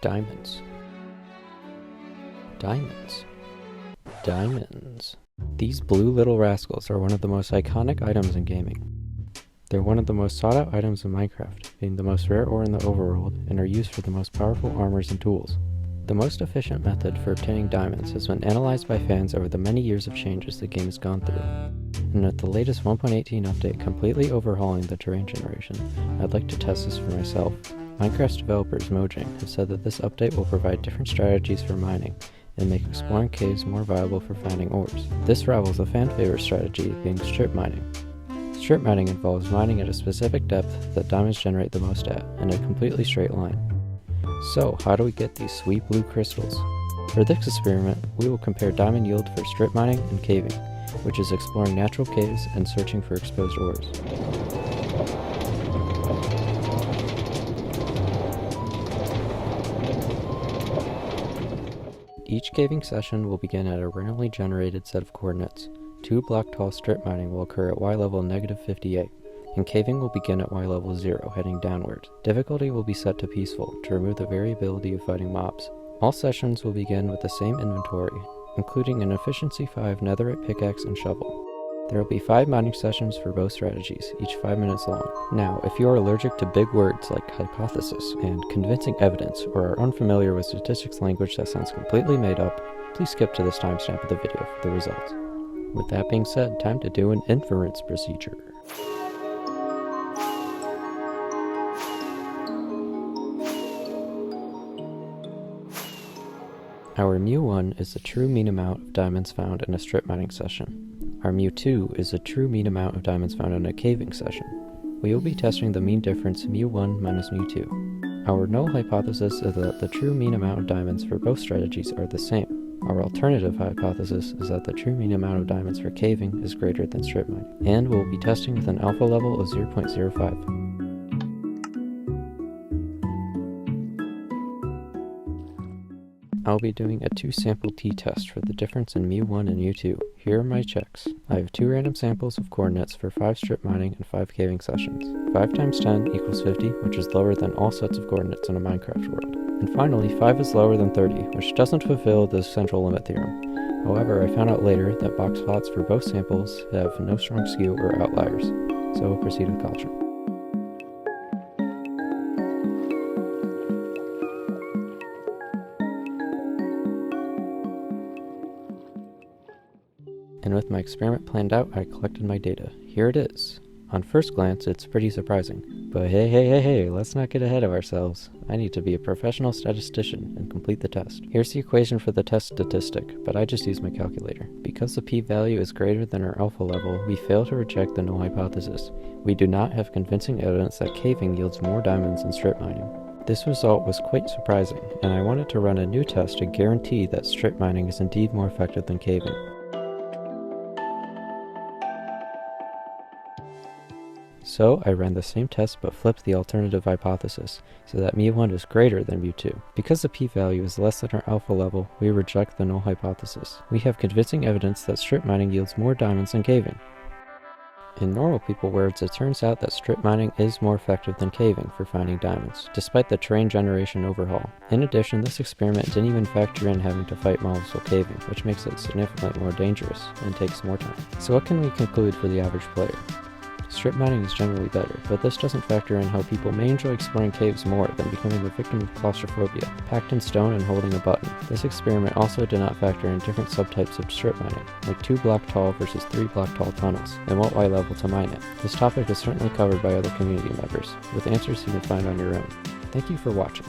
Diamonds. Diamonds. Diamonds. These blue little rascals are one of the most iconic items in gaming. They're one of the most sought out items in Minecraft, being the most rare ore in the overworld, and are used for the most powerful armors and tools. The most efficient method for obtaining diamonds has been analyzed by fans over the many years of changes the game has gone through. And with the latest 1.18 update completely overhauling the terrain generation, I'd like to test this for myself. Minecraft developers Mojang have said that this update will provide different strategies for mining and make exploring caves more viable for finding ores. This rivals a fan favorite strategy being strip mining. Strip mining involves mining at a specific depth that diamonds generate the most at, in a completely straight line. So, how do we get these sweet blue crystals? For this experiment, we will compare diamond yield for strip mining and caving, which is exploring natural caves and searching for exposed ores. Each caving session will begin at a randomly generated set of coordinates. 2 block tall strip mining will occur at Y level -58, and caving will begin at Y level 0, heading downward. Difficulty will be set to peaceful, to remove the variability of fighting mobs. All sessions will begin with the same inventory, including an efficiency 5 netherite pickaxe and shovel. There will be 5 mining sessions for both strategies, each 5 minutes long. Now, if you are allergic to big words like hypothesis and convincing evidence, or are unfamiliar with statistics language that sounds completely made up, please skip to this timestamp of the video for the results. With that being said, time to do an inference procedure. Our mu1 is the true mean amount of diamonds found in a strip mining session. Our mu2 is the true mean amount of diamonds found in a caving session. We will be testing the mean difference mu1 minus mu2. Our null hypothesis is that the true mean amount of diamonds for both strategies are the same. Our alternative hypothesis is that the true mean amount of diamonds for caving is greater than strip mining. And we'll be testing with an alpha level of 0.05. I'll be doing a 2-sample t-test for the difference in mu1 and mu2. Here are my checks. I have 2 random samples of coordinates for 5 strip mining and 5 caving sessions. 5 times 10 equals 50, which is lower than all sets of coordinates in a Minecraft world. And finally, 5 is lower than 30, which doesn't fulfill the central limit theorem. However, I found out later that box plots for both samples have no strong skew or outliers, so we'll proceed with caution. And with my experiment planned out, I collected my data. Here it is. On first glance, it's pretty surprising. But hey, let's not get ahead of ourselves. I need to be a professional statistician and complete the test. Here's the equation for the test statistic, but I just used my calculator. Because the p-value is greater than our alpha level, we fail to reject the null hypothesis. We do not have convincing evidence that caving yields more diamonds than strip mining. This result was quite surprising, and I wanted to run a new test to guarantee that strip mining is indeed more effective than caving. So I ran the same test but flipped the alternative hypothesis, so that mu1 is greater than mu2. Because the p-value is less than our alpha level, we reject the null hypothesis. We have convincing evidence that strip mining yields more diamonds than caving. In normal people words, it turns out that strip mining is more effective than caving for finding diamonds, despite the terrain generation overhaul. In addition, this experiment didn't even factor in having to fight mobs while caving, which makes it significantly more dangerous and takes more time. So what can we conclude for the average player? Strip mining is generally better, but this doesn't factor in how people may enjoy exploring caves more than becoming the victim of claustrophobia, packed in stone and holding a button. This experiment also did not factor in different subtypes of strip mining, like 2 block tall versus 3 block tall tunnels, and what Y level to mine it. This topic is certainly covered by other community members, with answers you can find on your own. Thank you for watching.